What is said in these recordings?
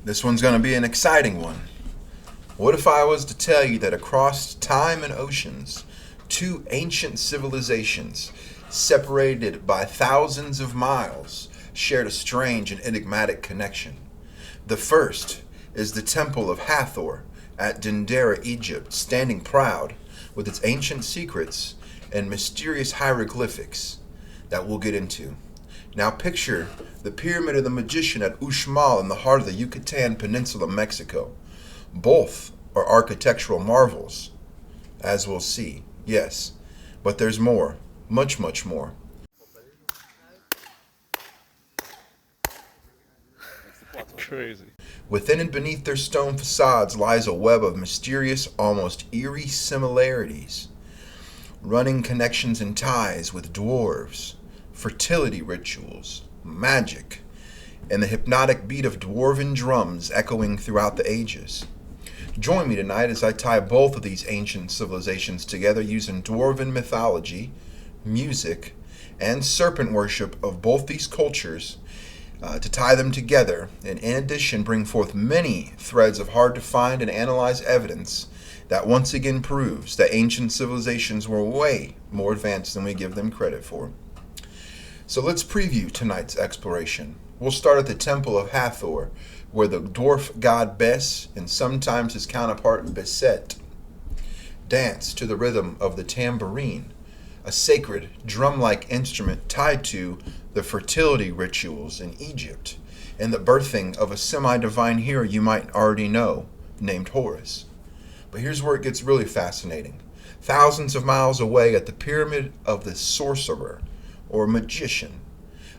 This one's going to be an exciting one. What if I was to tell you that across time and oceans, two ancient civilizations, separated by thousands of miles, shared a strange and enigmatic connection? The first is the Temple of Hathor at Dendera, Egypt, standing proud with its ancient secrets and mysterious hieroglyphics that we'll get into. Now picture the Pyramid of the Magician at Uxmal in the heart of the Yucatan Peninsula, Mexico. Both are architectural marvels, as we'll see, yes, but there's more, much, much more. Crazy. Within and beneath their stone facades lies a web of mysterious, almost eerie similarities, running connections and ties with dwarves, fertility rituals, magic, and the hypnotic beat of dwarven drums echoing throughout the ages. Join me tonight as I tie both of these ancient civilizations together using Dwarven mythology, music, and serpent worship of both these cultures to tie them together, and in addition bring forth many threads of hard to find and analyze evidence that once again proves that ancient civilizations were way more advanced than we give them credit for. So let's preview tonight's exploration. We'll start at the Temple of Hathor, where the dwarf god Bess, and sometimes his counterpart Besset, dance to the rhythm of the tambourine, a sacred drum-like instrument tied to the fertility rituals in Egypt, and the birthing of a semi-divine hero you might already know, named Horus. But here's where it gets really fascinating. Thousands of miles away at the Pyramid of the Sorcerer, or Magician,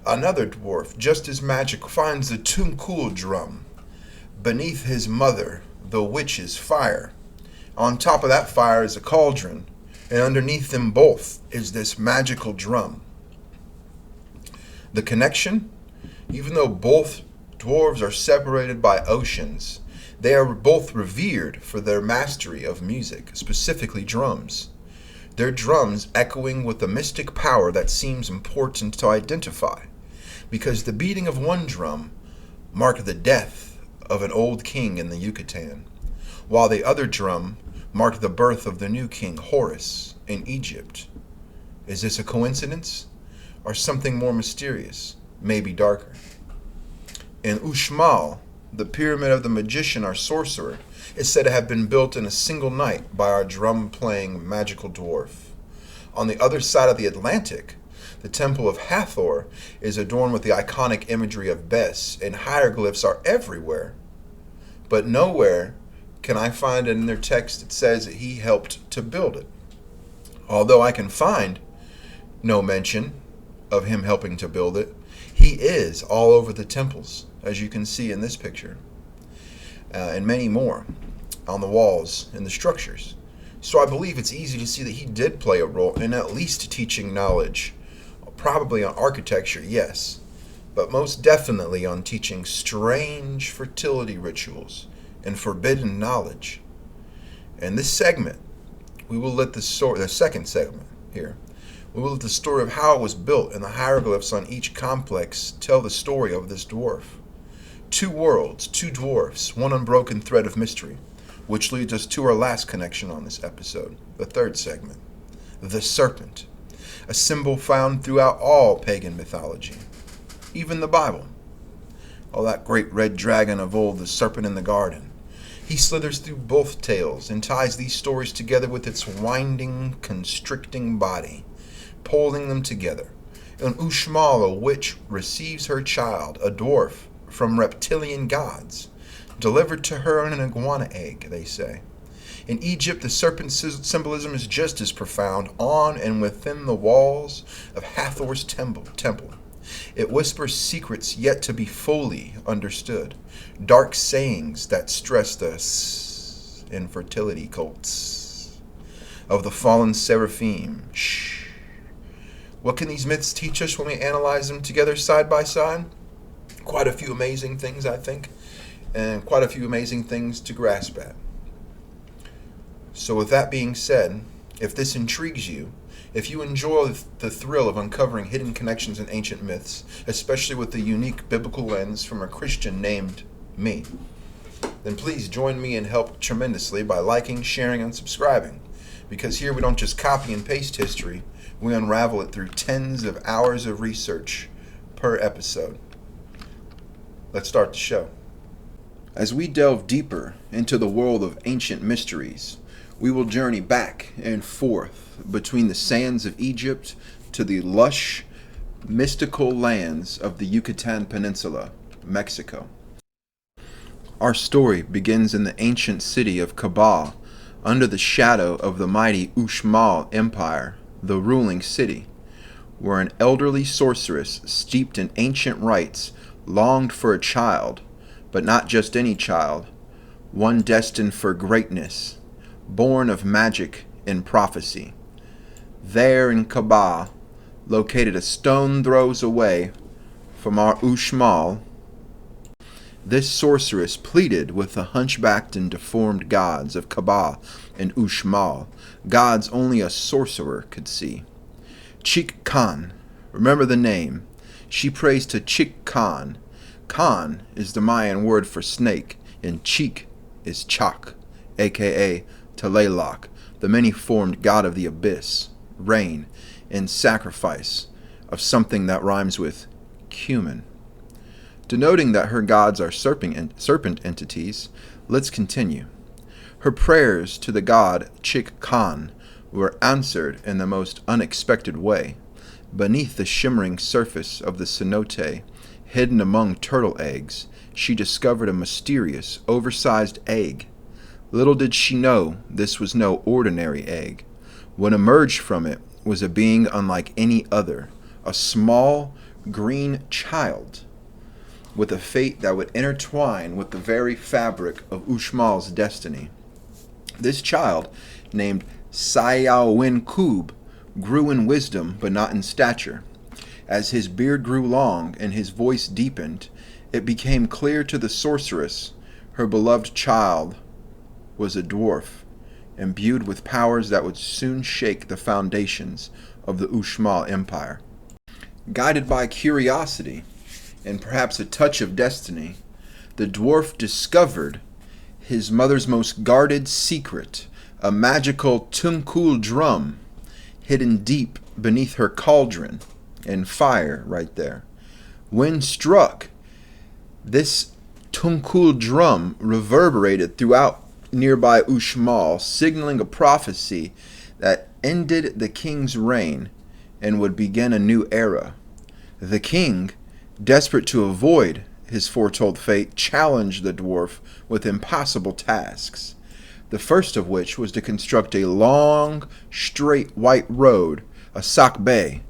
another dwarf, just as magic, finds the Tunkul drum. Beneath his mother, the witch's fire. On top of that fire is a cauldron, and underneath them both is this magical drum. The connection? Even though both dwarves are separated by oceans, they are both revered for their mastery of music, specifically drums. Their drums echoing with a mystic power that seems important to identify, because the beating of one drum marked the death of an old king in the Yucatan, while the other drum marked the birth of the new king, Horus, in Egypt. Is this a coincidence, or something more mysterious, maybe darker? In Uxmal, the Pyramid of the Magician or Sorcerer is said to have been built in a single night by our drum-playing magical dwarf. On the other side of the Atlantic, the Temple of Hathor is adorned with the iconic imagery of Bess, and hieroglyphs are everywhere. But nowhere can I find in their text that says that he helped to build it. Although I can find no mention of him helping to build it, he is all over the temples, as you can see in this picture, and many more on the walls and the structures. So I believe it's easy to see that he did play a role in at least teaching knowledge, probably on architecture, yes, but most definitely on teaching strange fertility rituals and forbidden knowledge. In this segment, we will let the second segment here, we will let the story of how it was built and the hieroglyphs on each complex tell the story of this dwarf. Two worlds, two dwarfs, one unbroken thread of mystery, which leads us to our last connection on this episode, the third segment, the serpent, a symbol found throughout all pagan mythology, even the Bible. Oh, that great red dragon of old, the serpent in the garden. He slithers through both tales and ties these stories together with its winding, constricting body, pulling them together. In Uxmal, a witch receives her child, a dwarf, from reptilian gods, delivered to her in an iguana egg, they say. In Egypt, the serpent symbolism is just as profound on and within the walls of Hathor's temple. It whispers secrets yet to be fully understood, dark sayings that stress the infertility cults of the fallen seraphim. Shh. What can these myths teach us when we analyze them together side by side? Quite a few amazing things, I think, and quite a few amazing things to grasp at. So with that being said, if this intrigues you, if you enjoy the thrill of uncovering hidden connections in ancient myths, especially with the unique biblical lens from a Christian named me, then please join me and help tremendously by liking, sharing, and subscribing. Because here we don't just copy and paste history, we unravel it through tens of hours of research per episode. Let's start the show. As we delve deeper into the world of ancient mysteries, we will journey back and forth between the sands of Egypt to the lush, mystical lands of the Yucatan Peninsula, Mexico. Our story begins in the ancient city of Kabah, under the shadow of the mighty Uxmal Empire, the ruling city, where an elderly sorceress steeped in ancient rites longed for a child, but not just any child, one destined for greatness, born of magic and prophecy. There in Kabah, located a stone throws away from our Uxmal, this sorceress pleaded with the hunchbacked and deformed gods of Kabah and Uxmal, gods only a sorcerer could see. Chik Khan, remember the name. She prays to Chik Khan. Khan is the Mayan word for snake, and Chik is Chak, aka Tlaloc, the many-formed god of the abyss, rain, and sacrifice of something that rhymes with cumin. Denoting that her gods are serpent entities, let's continue. Her prayers to the god Chik Khan were answered in the most unexpected way. Beneath the shimmering surface of the cenote, hidden among turtle eggs, she discovered a mysterious, oversized egg. Little did she know this was no ordinary egg. What emerged from it was a being unlike any other, a small, green child, with a fate that would intertwine with the very fabric of Uxmal's destiny. This child, named Sayawin-Kub, grew in wisdom but not in stature. As his beard grew long and his voice deepened, it became clear to the sorceress her beloved child was a dwarf, imbued with powers that would soon shake the foundations of the Uxmal Empire. Guided by curiosity, and perhaps a touch of destiny, the dwarf discovered his mother's most guarded secret, a magical tunkul drum hidden deep beneath her cauldron, and fire right there. When struck, this tunkul drum reverberated throughout nearby Uxmal, signaling a prophecy that ended the king's reign and would begin a new era. The king, desperate to avoid his foretold fate, challenged the dwarf with impossible tasks, the first of which was to construct a long, straight white road, a sakbe,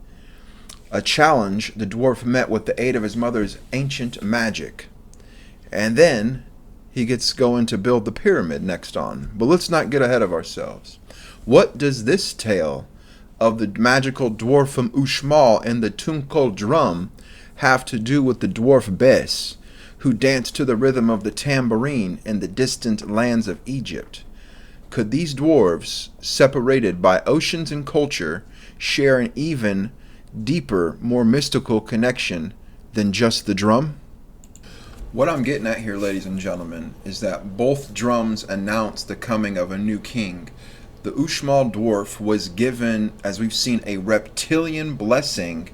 a challenge the dwarf met with the aid of his mother's ancient magic. And then he gets going to build the pyramid next on. But let's not get ahead of ourselves. What does this tale of the magical dwarf from Uxmal and the tunkul drum have to do with the dwarf Bess, who danced to the rhythm of the tambourine in the distant lands of Egypt? Could these dwarves, separated by oceans and culture, share an even deeper, more mystical connection than just the drum? What I'm getting at here, ladies and gentlemen, is that both drums announce the coming of a new king. The Uxmal dwarf was given, as we've seen, a reptilian blessing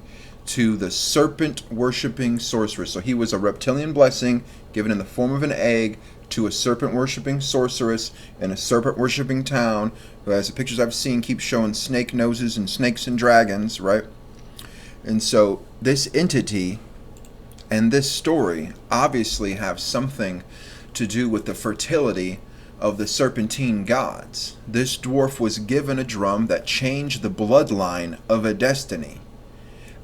to the serpent-worshipping sorceress. So he was a reptilian blessing given in the form of an egg to a serpent-worshipping sorceress in a serpent-worshipping town, who, as the pictures I've seen, keep showing snake noses and snakes and dragons, right? And so this entity and this story obviously have something to do with the fertility of the serpentine gods. This dwarf was given a drum that changed the bloodline of a destiny.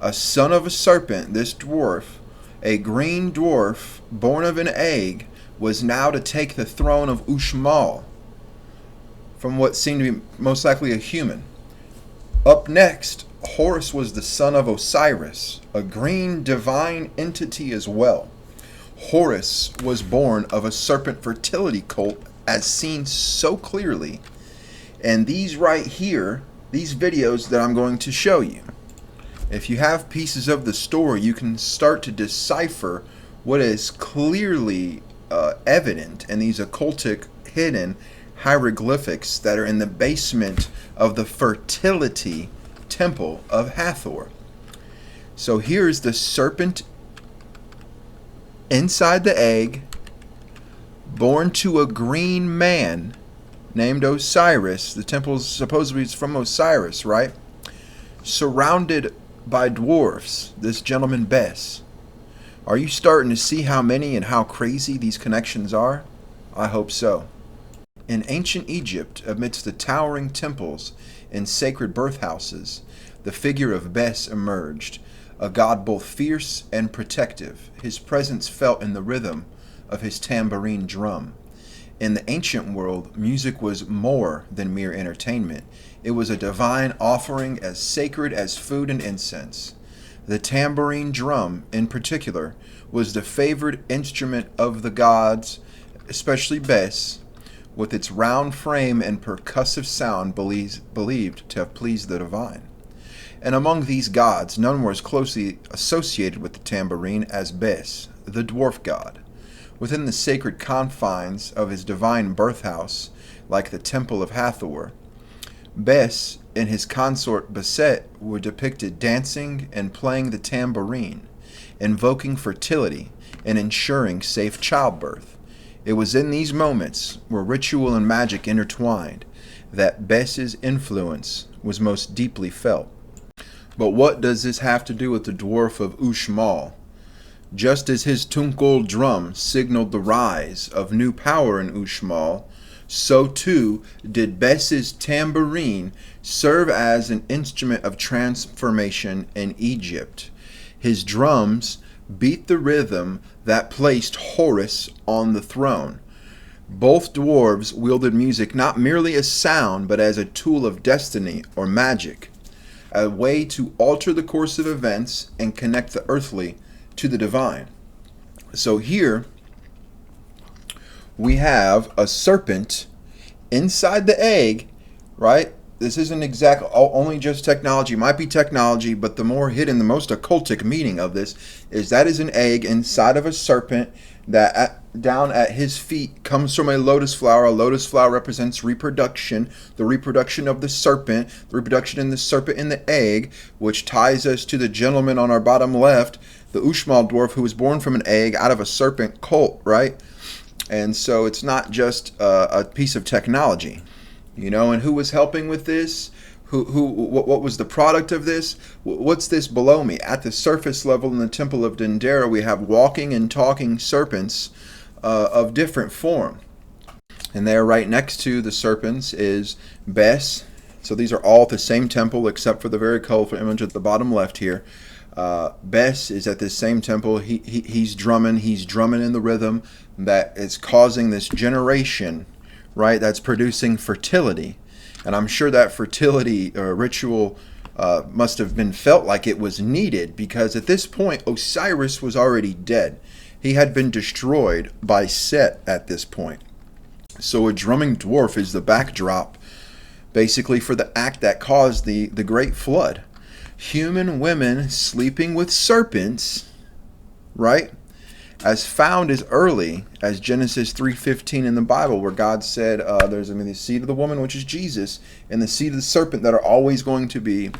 A son of a serpent, this dwarf, a green dwarf born of an egg, was now to take the throne of Uxmal from what seemed to be most likely a human. Up next, Horus was the son of Osiris, a green divine entity as well. Horus was born of a serpent fertility cult, as seen so clearly in these right here, these videos that I'm going to show you. If you have pieces of the story, you can start to decipher what is clearly evident in these occultic, hidden hieroglyphics that are in the basement of the fertility temple of Hathor. So here's the serpent inside the egg, born to a green man named Osiris. The temple supposedly is from Osiris, right? Surrounded by dwarfs, this gentleman Bess. Are you starting to see how many and how crazy these connections are? I hope so. In ancient Egypt, amidst the towering temples and sacred birthhouses, the figure of Bess emerged, a god both fierce and protective, his presence felt in the rhythm of his tambourine drum. In the ancient world, music was more than mere entertainment. It was a divine offering as sacred as food and incense. The tambourine drum, in particular, was the favored instrument of the gods, especially Bess, with its round frame and percussive sound believed to have pleased the divine. And among these gods, none were as closely associated with the tambourine as Bess, the dwarf god. Within the sacred confines of his divine birthhouse, like the temple of Hathor, Bess and his consort Basset were depicted dancing and playing the tambourine, invoking fertility and ensuring safe childbirth. It was in these moments, where ritual and magic intertwined, that Bess's influence was most deeply felt. But what does this have to do with the dwarf of Uxmal? Just as his tunkal drum signaled the rise of new power in Uxmal, so too did Bess's tambourine serve as an instrument of transformation in Egypt. His drums beat the rhythm that placed Horus on the throne. Both dwarves wielded music not merely as sound, but as a tool of destiny or magic, a way to alter the course of events and connect the earthly to the divine. So here we have a serpent inside the egg, right? This isn't exactly only just technology. It might be technology, but the more hidden, the most occultic meaning of this is that is an egg inside of a serpent that down at his feet comes from a lotus flower. A lotus flower represents reproduction, the reproduction of the serpent, the reproduction in the serpent in the egg, which ties us to the gentleman on our bottom left, the Uxmal dwarf, who was born from an egg out of a serpent colt, right? And so it's not just a piece of technology, you know. And who was helping with this? What was the product of this? What's this below me? At the surface level in the temple of Dendera, we have walking and talking serpents of different form. And there right next to the serpents is Bess. So these are all at the same temple except for the very colorful image at the bottom left here. Bess is at this same temple. He's drumming in the rhythm that is causing this generation, right, that's producing fertility. And I'm sure that fertility ritual must have been felt like it was needed, because at this point Osiris was already dead. He had been destroyed by Set at this point. So a drumming dwarf is the backdrop basically for the act that caused the great flood. Human women sleeping with serpents, right? As found as early as Genesis 3:15 in the Bible, where God said there's the seed of the woman, which is Jesus, and the seed of the serpent that are always going to be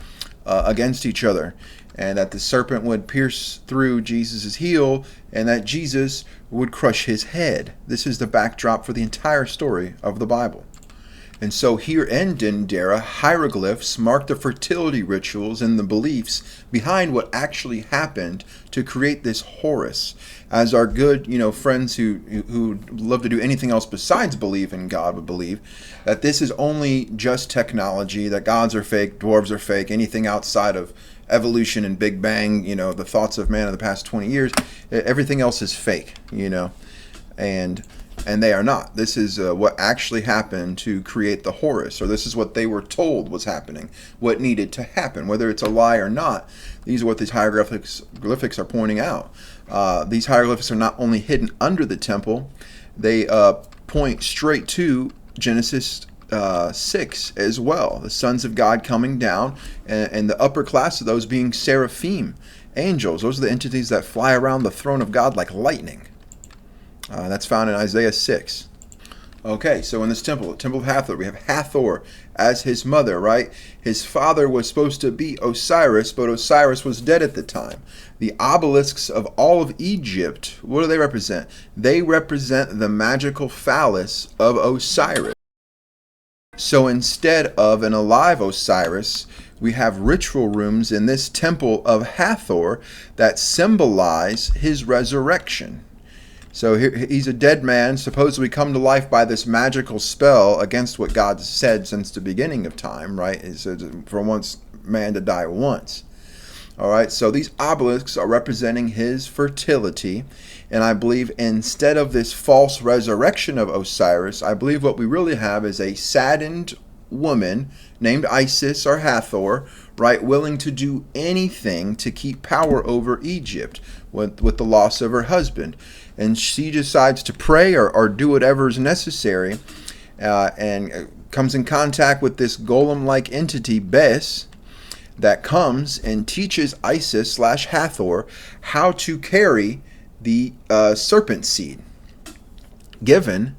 against each other, and that the serpent would pierce through Jesus' heel, and that Jesus would crush his head. This is the backdrop for the entire story of the Bible. And so here in Dendera, hieroglyphs mark the fertility rituals and the beliefs behind what actually happened to create this Horus. As our good, friends who love to do anything else besides believe in God would believe, that this is only just technology, that gods are fake, dwarves are fake, anything outside of evolution and Big Bang, the thoughts of man in the past 20 years, everything else is fake, and they are not. This is what actually happened to create the Horus, or this is what they were told was happening, what needed to happen. Whether it's a lie or not, these are what these hieroglyphics are pointing out. These hieroglyphics are not only hidden under the temple, they point straight to Genesis 6 as well. The sons of God coming down, and the upper class of those being seraphim, angels. Those are the entities that fly around the throne of God like lightning. That's found in Isaiah 6. Okay, so in this temple, the Temple of Hathor, we have Hathor as his mother, right? His father was supposed to be Osiris, but Osiris was dead at the time. The obelisks of all of Egypt, what do they represent? They represent the magical phallus of Osiris. So instead of an alive Osiris, we have ritual rooms in this temple of Hathor that symbolize his resurrection. So he's a dead man, supposedly come to life by this magical spell against what God said since the beginning of time, right? It says for once man to die once. All right, so these obelisks are representing his fertility. And I believe instead of this false resurrection of Osiris, I believe what we really have is a saddened woman named Isis or Hathor, right, willing to do anything to keep power over Egypt with the loss of her husband. And she decides to pray or do whatever is necessary and comes in contact with this golem-like entity, Bess, that comes and teaches Isis / Hathor how to carry the serpent seed, given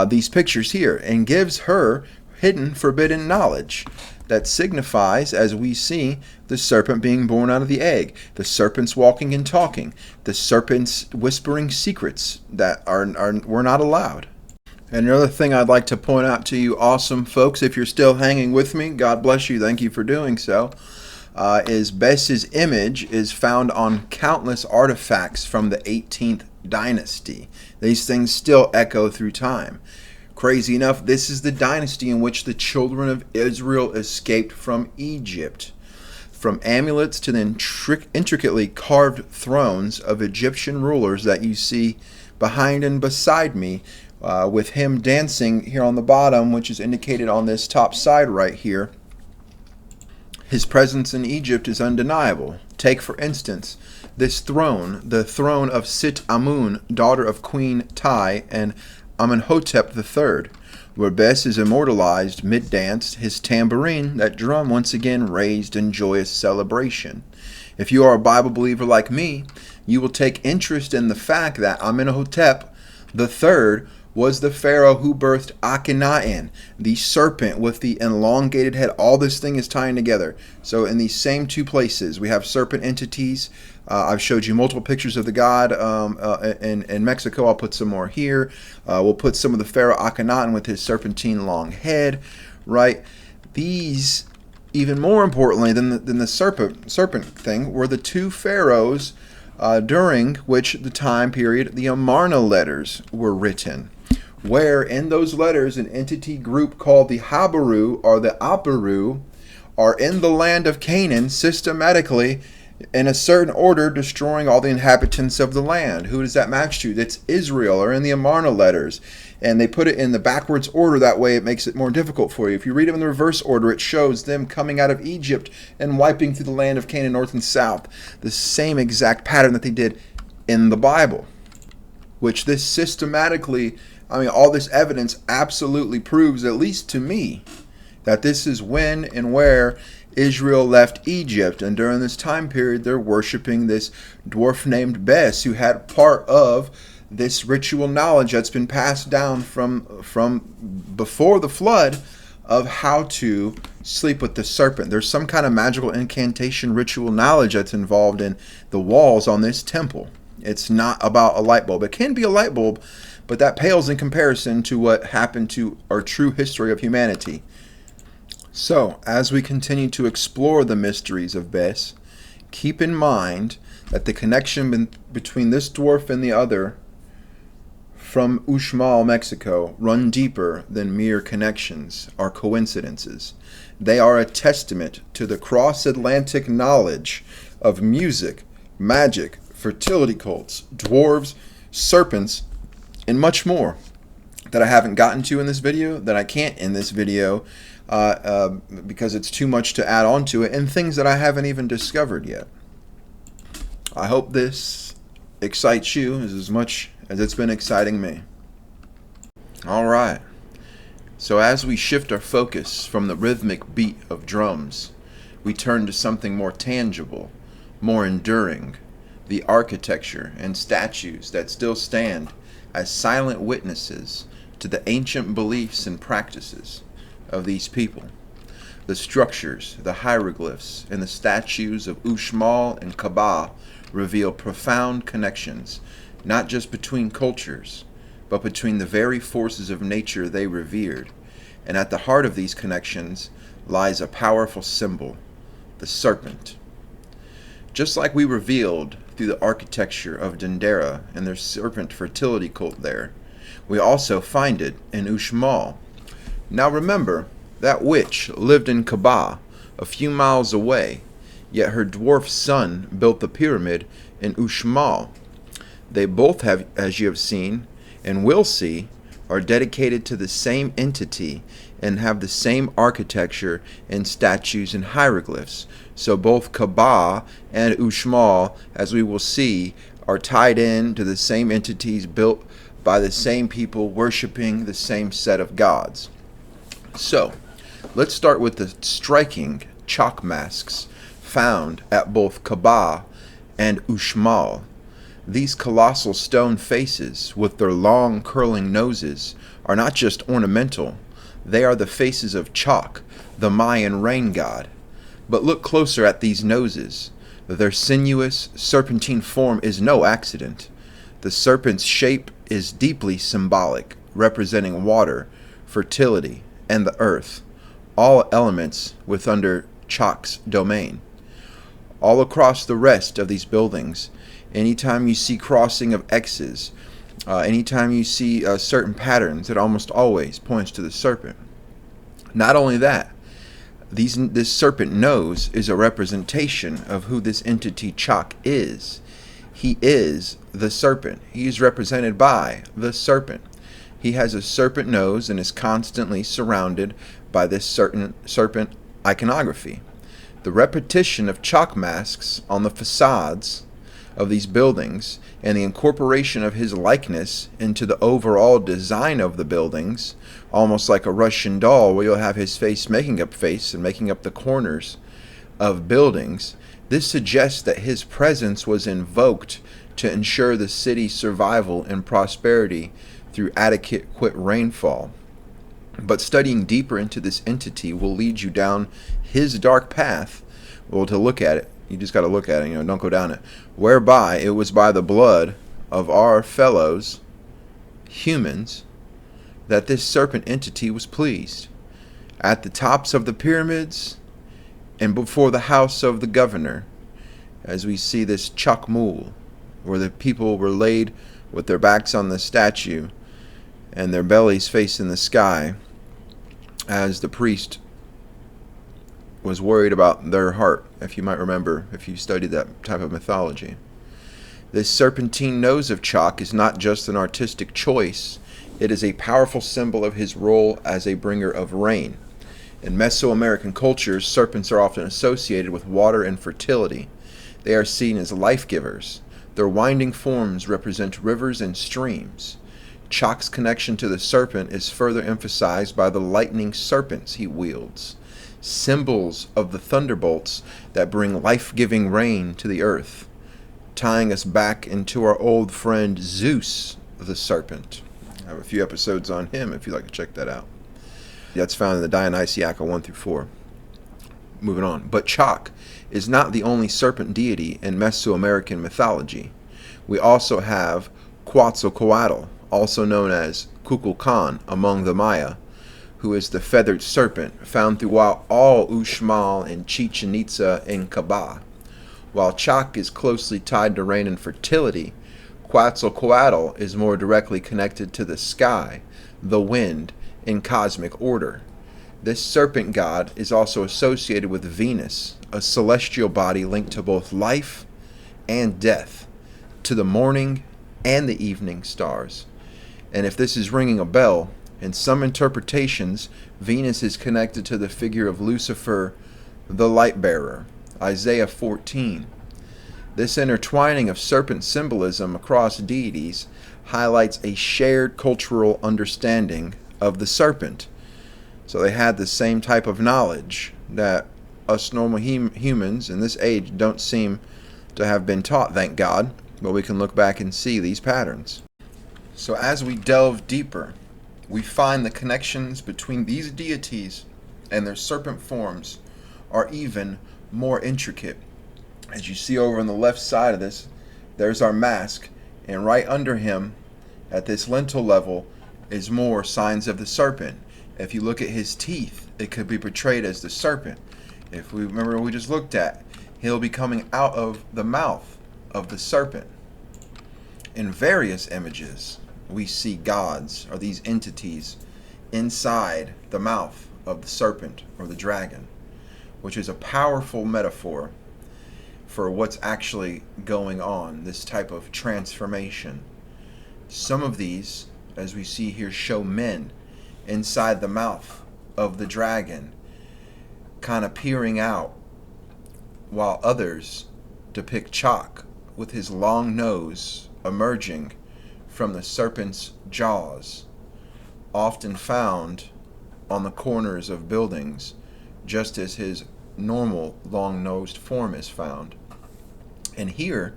these pictures here, and gives her hidden, forbidden knowledge that signifies, as we see, the serpent being born out of the egg, the serpents walking and talking, the serpents whispering secrets that were not allowed. And another thing I'd like to point out to you, awesome folks, if you're still hanging with me, God bless you, thank you for doing so, is Bess's image is found on countless artifacts from the 18th dynasty. These things still echo through time. Crazy enough, this is the dynasty in which the children of Israel escaped from Egypt. From amulets to the intricately carved thrones of Egyptian rulers that you see behind and beside me, with him dancing here on the bottom, which is indicated on this top side right here. His presence in Egypt is undeniable. Take, for instance, this throne, the throne of Sit Amun, daughter of Queen Tai and Amenhotep III, where Bess is immortalized mid-dance, his tambourine, that drum, once again raised in joyous celebration. If you are a Bible believer like me, you will take interest in the fact that Amenhotep III was the pharaoh who birthed Akhenaten, the serpent with the elongated head. All this thing is tying together. So in these same two places, we have serpent entities. I've showed you multiple pictures of the god in Mexico. I'll put some more here. We'll put some of the pharaoh Akhenaten with his serpentine long head, right? These, even more importantly than the serpent thing, were the two pharaohs during which the time period the Amarna letters were written, where in those letters an entity group called the Habaru or the Aparu are in the land of Canaan systematically in a certain order destroying all the inhabitants of the land. Who does that match to? That's Israel, or in the Amarna letters. And they put it in the backwards order, that way it makes it more difficult for you. If you read it in the reverse order, it shows them coming out of Egypt and wiping through the land of Canaan north and south. The same exact pattern that they did in the Bible. Which this systematically, all this evidence absolutely proves, at least to me, that this is when and where Israel left Egypt, and during this time period they're worshiping this dwarf named Bess, who had part of this ritual knowledge that's been passed down from before the flood of how to sleep with the serpent. There's some kind of magical incantation ritual knowledge that's involved in the walls on this temple. It's not about a light bulb. It can be a light bulb, but that pales in comparison to what happened to our true history of humanity. So, as we continue to explore the mysteries of Bess, keep in mind that the connection between this dwarf and the other from Uxmal, Mexico, run deeper than mere connections or coincidences. They are a testament to the cross-Atlantic knowledge of music, magic, fertility cults, dwarves, serpents, and much more that I haven't gotten to in this video, that I can't in this video, because it's too much to add on to it, and things that I haven't even discovered yet. I hope this excites you as much as it's been exciting me. Alright, so as we shift our focus from the rhythmic beat of drums, we turn to something more tangible, more enduring, the architecture and statues that still stand as silent witnesses to the ancient beliefs and practices of these people. The structures, the hieroglyphs, and the statues of Uxmal and Kaaba reveal profound connections, not just between cultures, but between the very forces of nature they revered. And at the heart of these connections lies a powerful symbol, the serpent. Just like we revealed through the architecture of Dendera and their serpent fertility cult there, we also find it in Uxmal. Now remember, that witch lived in Kaaba, a few miles away, yet her dwarf son built the pyramid in Uxmal. They both have, as you have seen, and will see, are dedicated to the same entity and have the same architecture and statues and hieroglyphs. So both Kaaba and Uxmal, as we will see, are tied in to the same entities built by the same people worshiping the same set of gods. So, let's start with the striking chalk masks found at both Kaaba and Uxmal. These colossal stone faces, with their long curling noses, are not just ornamental, they are the faces of Chak, the Mayan rain god. But look closer at these noses. Their sinuous, serpentine form is no accident. The serpent's shape is deeply symbolic, representing water, fertility, and the earth, all elements with under Chak's domain. All across the rest of these buildings, anytime you see crossing of X's, anytime you see certain patterns, it almost always points to the serpent. Not only that, this serpent nose is a representation of who this entity Chak is. He is the serpent. He is represented by the serpent. He has a serpent nose and is constantly surrounded by this certain serpent iconography. The repetition of chalk masks on the facades of these buildings and the incorporation of his likeness into the overall design of the buildings, almost like a Russian doll where you'll have his making up face and making up the corners of buildings. This suggests that his presence was invoked to ensure the city's survival and prosperity through adequate rainfall. But studying deeper into this entity will lead you down his dark path. Well, to look at it, you just got to look at it, don't go down it. Whereby it was by the blood of our fellows, humans, that this serpent entity was pleased. At the tops of the pyramids and before the house of the governor, as we see this chakmul, where the people were laid with their backs on the statue and their bellies facing the sky, as the priest was worried about their heart, if you might remember, if you studied that type of mythology. This serpentine nose of Chak is not just an artistic choice, it is a powerful symbol of his role as a bringer of rain. In Mesoamerican cultures, serpents are often associated with water and fertility. They are seen as life givers. Their winding forms represent rivers and streams. Chak's connection to the serpent is further emphasized by the lightning serpents he wields, symbols of the thunderbolts that bring life-giving rain to the earth, tying us back into our old friend Zeus, the serpent. I have a few episodes on him if you'd like to check that out. That's found in the Dionysiaca 1-4. Moving on. But Chak is not the only serpent deity in Mesoamerican mythology. We also have Quetzalcoatl, also known as Kukulkan among the Maya, who is the feathered serpent found throughout all Uxmal and Chichen Itza and Kaaba. While Chak is closely tied to rain and fertility, Quetzalcoatl is more directly connected to the sky, the wind, and cosmic order. This serpent god is also associated with Venus, a celestial body linked to both life and death, to the morning and the evening stars. And if this is ringing a bell, in some interpretations, Venus is connected to the figure of Lucifer, the light bearer, Isaiah 14. This intertwining of serpent symbolism across deities highlights a shared cultural understanding of the serpent. So they had the same type of knowledge that us normal humans in this age don't seem to have been taught, thank God, but we can look back and see these patterns. So as we delve deeper, we find the connections between these deities and their serpent forms are even more intricate. As you see over on the left side of this, there's our mask, and right under him, at this lintel level, is more signs of the serpent. If you look at his teeth, it could be portrayed as the serpent. If we remember what we just looked at, he'll be coming out of the mouth of the serpent. In various images, we see gods, or these entities, inside the mouth of the serpent or the dragon, which is a powerful metaphor for what's actually going on, this type of transformation. Some of these, as we see here, show men inside the mouth of the dragon, kind of peering out, while others depict Chalk with his long nose emerging from the serpent's jaws, often found on the corners of buildings, just as his normal long-nosed form is found. And here,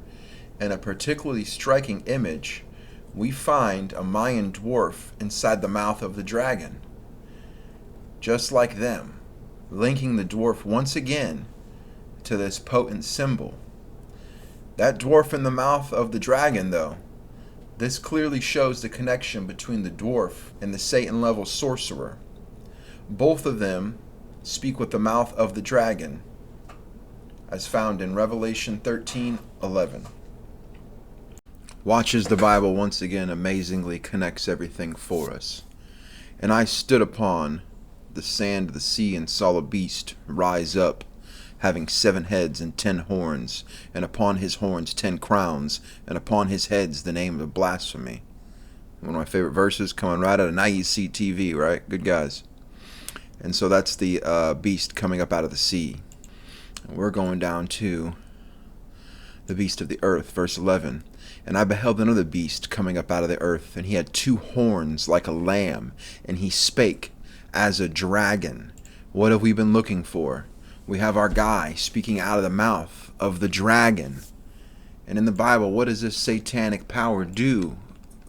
in a particularly striking image, we find a Mayan dwarf inside the mouth of the dragon, just like them, linking the dwarf once again to this potent symbol. That dwarf in the mouth of the dragon, though, this clearly shows the connection between the dwarf and the Satan-level sorcerer. Both of them speak with the mouth of the dragon, as found in Revelation 13:11. Watch as the Bible once again amazingly connects everything for us. And I stood upon the sand of the sea and saw a beast rise up, having 7 heads and 10 horns, and upon his horns 10 crowns, and upon his heads the name of blasphemy. One of my favorite verses coming right out of IEC TV, right? Good guys. And so that's the beast coming up out of the sea. And we're going down to the beast of the earth, verse 11. And I beheld another beast coming up out of the earth, and he had 2 horns like a lamb, and he spake as a dragon. What have we been looking for? We have our guy speaking out of the mouth of the dragon. And in the Bible, what does this satanic power do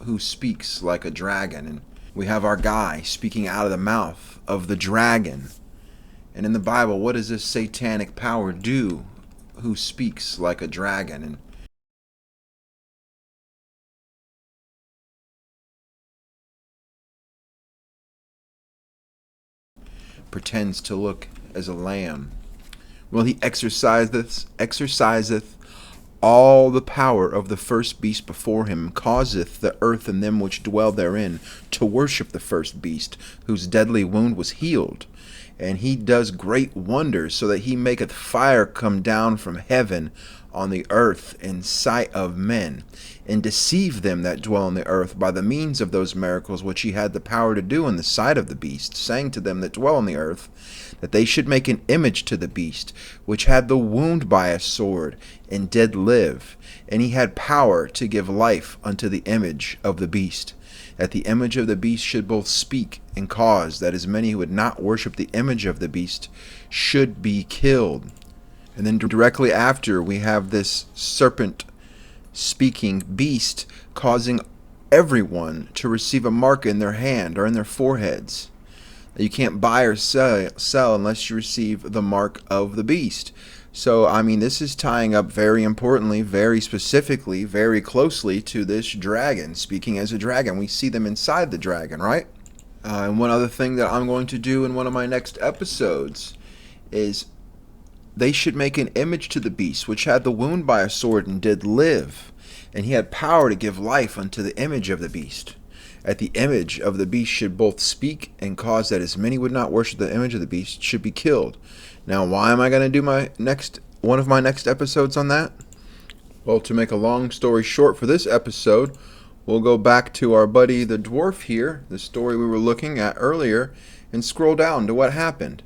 who speaks like a dragon? And we have our guy speaking out of the mouth of the dragon. And in the Bible, what does this satanic power do who speaks like a dragon? And pretends to look as a lamb. Well, he exerciseth all the power of the first beast before him, causeth the earth and them which dwell therein to worship the first beast, whose deadly wound was healed. And he does great wonders, so that he maketh fire come down from heaven on the earth in sight of men, and deceive them that dwell on the earth by the means of those miracles which he had the power to do in the sight of the beast, saying to them that dwell on the earth, that they should make an image to the beast, which had the wound by a sword, and did live. And he had power to give life unto the image of the beast, that the image of the beast should both speak and cause that as many who would not worship the image of the beast should be killed. And then directly after, we have this serpent speaking beast causing everyone to receive a mark in their hand or in their foreheads. You can't buy or sell unless you receive the mark of the beast. So, I mean, this is tying up very importantly, very specifically, very closely to this dragon, speaking as a dragon. We see them inside the dragon, right? And one other thing that I'm going to do in one of my next episodes is they should make an image to the beast, which had the wound by a sword and did live. And he had power to give life unto the image of the beast. At the image of the beast should both speak and cause that as many would not worship the image of the beast should be killed. Now, why am I going to do one of my next episodes on that? Well, to make a long story short for this episode, we'll go back to our buddy the dwarf here, the story we were looking at earlier, and scroll down to what happened.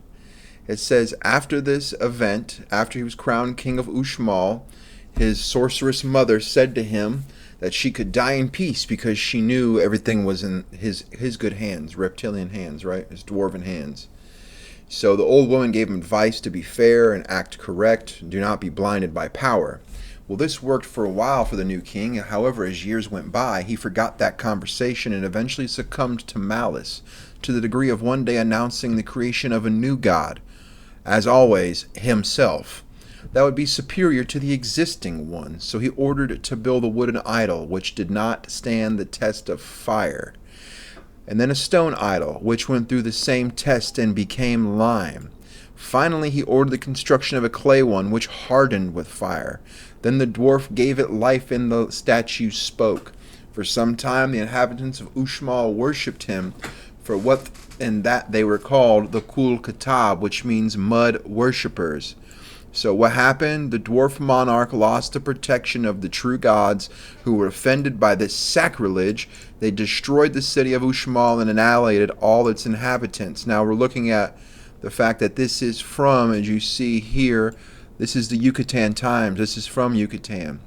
It says, after this event, after he was crowned king of Uxmal, his sorceress mother said to him that she could die in peace because she knew everything was in his good hands, reptilian hands, right? His dwarven hands. So the old woman gave him advice to be fair and act correct, do not be blinded by power. Well, this worked for a while for the new king. However, as years went by, he forgot that conversation and eventually succumbed to malice, to the degree of one day announcing the creation of a new god, as always, himself, that would be superior to the existing one. So he ordered to build a wooden idol, which did not stand the test of fire, and then a stone idol, which went through the same test and became lime. Finally, he ordered the construction of a clay one, which hardened with fire. Then the dwarf gave it life, and the statue spoke. For some time, the inhabitants of Uxmal worshipped him for what in that they were called the Kul Katab, which means mud worshippers. So what happened? The dwarf monarch lost the protection of the true gods, who were offended by this sacrilege. They destroyed the city of Uxmal and annihilated all its inhabitants. Now we're looking at the fact that this is from, as you see here, this is the Yucatan Times. This is from Yucatan.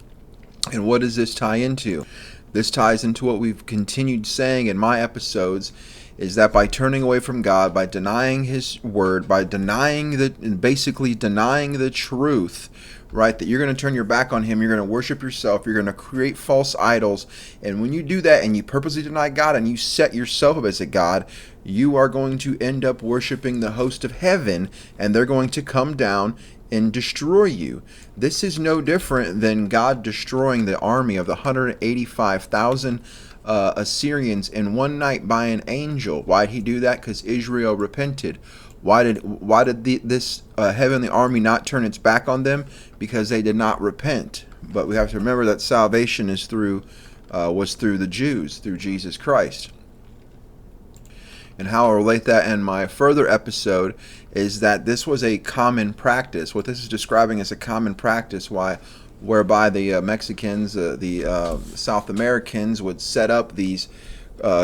And what does this tie into? This ties into what we've continued saying in my episodes, is that by turning away from God, by denying His word, by basically denying the truth, right, that you're going to turn your back on Him, you're going to worship yourself, you're going to create false idols, and when you do that and you purposely deny God and you set yourself up as a God, you are going to end up worshiping the host of heaven, and they're going to come down and destroy you. This is no different than God destroying the army of the 185,000 Assyrians in one night by an angel. Why did He do that? Because Israel repented. Why did this heavenly army not turn its back on them? Because they did not repent. But we have to remember that salvation was through the Jews, through Jesus Christ. And how I'll relate that in my further episode is that this was a common practice. What this is describing is a common practice whereby the Mexicans, the South Americans would set up these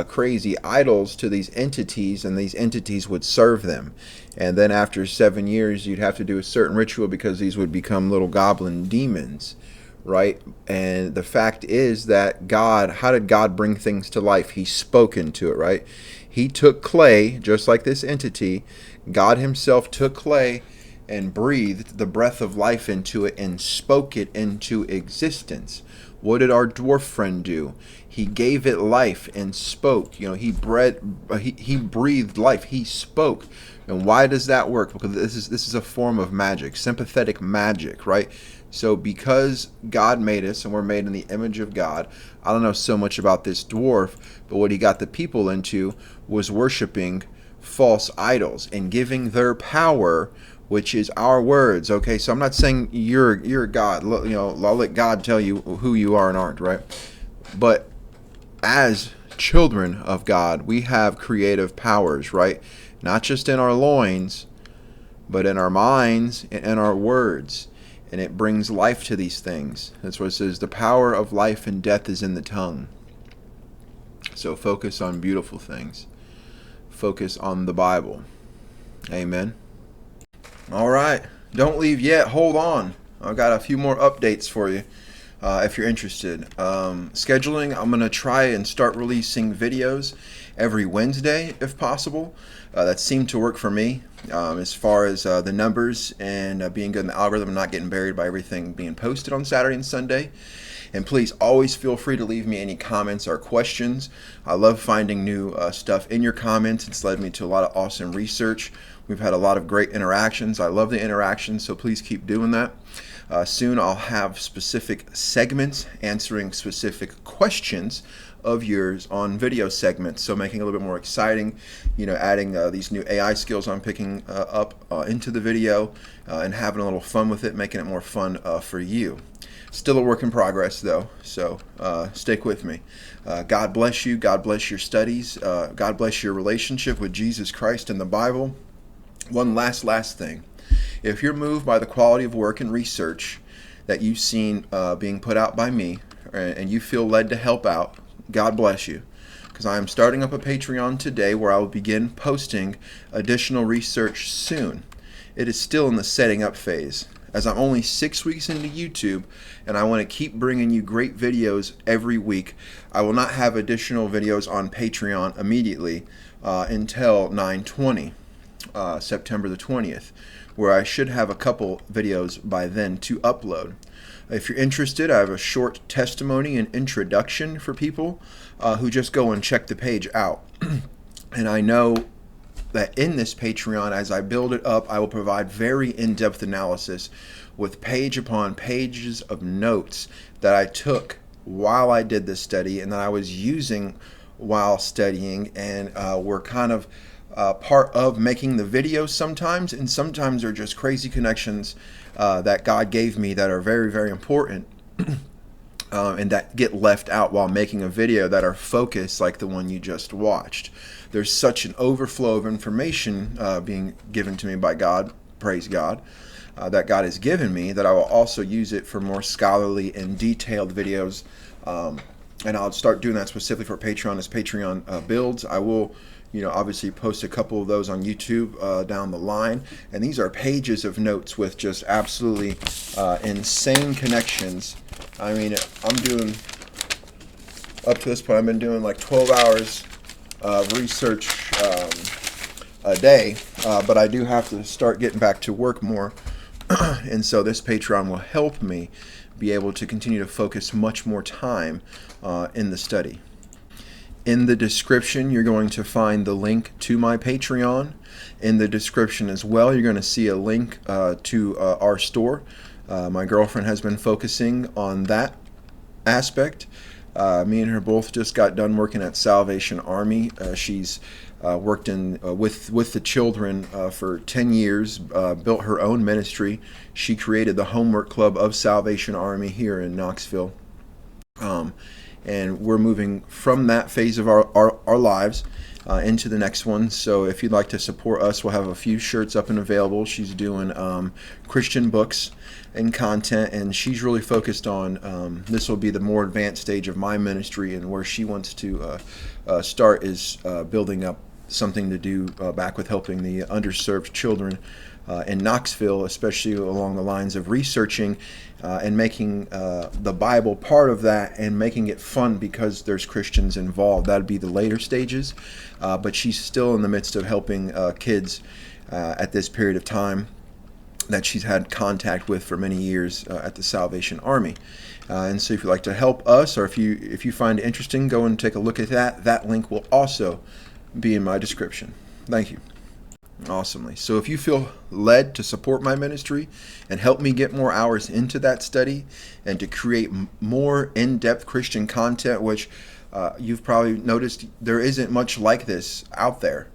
crazy idols to these entities, and these entities would serve them. And then after 7 years, you'd have to do a certain ritual because these would become little goblin demons, right? And the fact is that God, how did God bring things to life? He spoke into it, right? He took clay, just like this entity. God Himself took clay and breathed the breath of life into it and spoke it into existence. What did our dwarf friend do? He gave it life and spoke. He breathed life. He spoke. And why does that work? Because this is a form of magic, sympathetic magic, right? So because God made us and we're made in the image of God, I don't know so much about this dwarf, but what he got the people into was worshiping false idols and giving their power, which is our words. Okay, so I'm not saying you're God. I'll let God tell you who you are and aren't, right? But as children of God, we have creative powers, right? Not just in our loins, but in our minds and in our words. And it brings life to these things. That's what it says, the power of life and death is in the tongue. So focus on beautiful things. Focus on the Bible. Amen. All right. Don't leave yet. Hold on. I've got a few more updates for you if you're interested. Scheduling, I'm going to try and start releasing videos every Wednesday if possible. That seemed to work for me as far as the numbers and being good in the algorithm and not getting buried by everything being posted on Saturday and Sunday. And please always feel free to leave me any comments or questions. I love finding new stuff in your comments. It's led me to a lot of awesome research. We've had a lot of great interactions. I love the interactions, so please keep doing that. Soon I'll have specific segments answering specific questions of yours on video segments, so making it a little bit more exciting, adding these new AI skills I'm picking up into the video and having a little fun with it, making it more fun for you. Still a work in progress though, so stick with me. God bless you. God bless your studies. God bless your relationship with Jesus Christ and the Bible. One last thing. If you're moved by the quality of work and research that you've seen being put out by me, and you feel led to help out, God bless you. Because I am starting up a Patreon today where I will begin posting additional research soon. It is still in the setting up phase, as I'm only 6 weeks into YouTube and I want to keep bringing you great videos every week. I will not have additional videos on Patreon immediately until 9/20, September the 20th, where I should have a couple videos by then to upload. If you're interested, I have a short testimony and introduction for people who just go and check the page out. And I know that in this Patreon, as I build it up, I will provide very in-depth analysis with page upon pages of notes that I took while I did this study and that I was using while studying, and were kind of part of making the videos sometimes, and sometimes they're just crazy connections that God gave me that are very, very important and that get left out while making a video that are focused like the one you just watched. There's such an overflow of information being given to me by God, praise God, that God has given me, that I will also use it for more scholarly and detailed videos. And I'll start doing that specifically for Patreon as Patreon builds. I will, obviously post a couple of those on YouTube down the line. And these are pages of notes with just absolutely insane connections. I mean, I'm doing, up to this point, I've been doing like 12 hours of research a day, but I do have to start getting back to work more. And so this Patreon will help me be able to continue to focus much more time in the study. In the description, you're going to find the link to my Patreon. In the description as well, you're going to see a link to our store. My girlfriend has been focusing on that aspect. Me and her both just got done working at Salvation Army. She's worked in with the children for 10 years, built her own ministry. She created the Homework Club of Salvation Army here in Knoxville. And we're moving from that phase of our lives into the next one. So if you'd like to support us, we'll have a few shirts up and available. She's doing Christian books and content, and she's really focused on this will be the more advanced stage of my ministry, and where she wants to start is building up something to do back with helping the underserved children in Knoxville, especially along the lines of researching and making the Bible part of that, and making it fun because there's Christians involved. That'd be the later stages, but she's still in the midst of helping kids at this period of time that she's had contact with for many years at the Salvation Army. And so if you'd like to help us, or if you find it interesting, go and take a look at that. That link will also be in my description. Thank you. Awesomely. So if you feel led to support my ministry and help me get more hours into that study and to create more in-depth Christian content, which you've probably noticed there isn't much like this out there.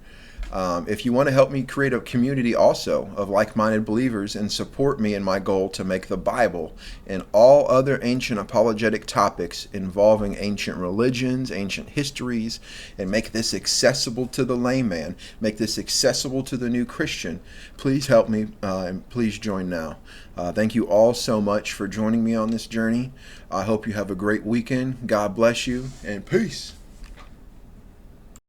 If you want to help me create a community also of like-minded believers and support me in my goal to make the Bible and all other ancient apologetic topics involving ancient religions, ancient histories, and make this accessible to the layman, make this accessible to the new Christian, please help me and please join now. Thank you all so much for joining me on this journey. I hope you have a great weekend. God bless you, and peace.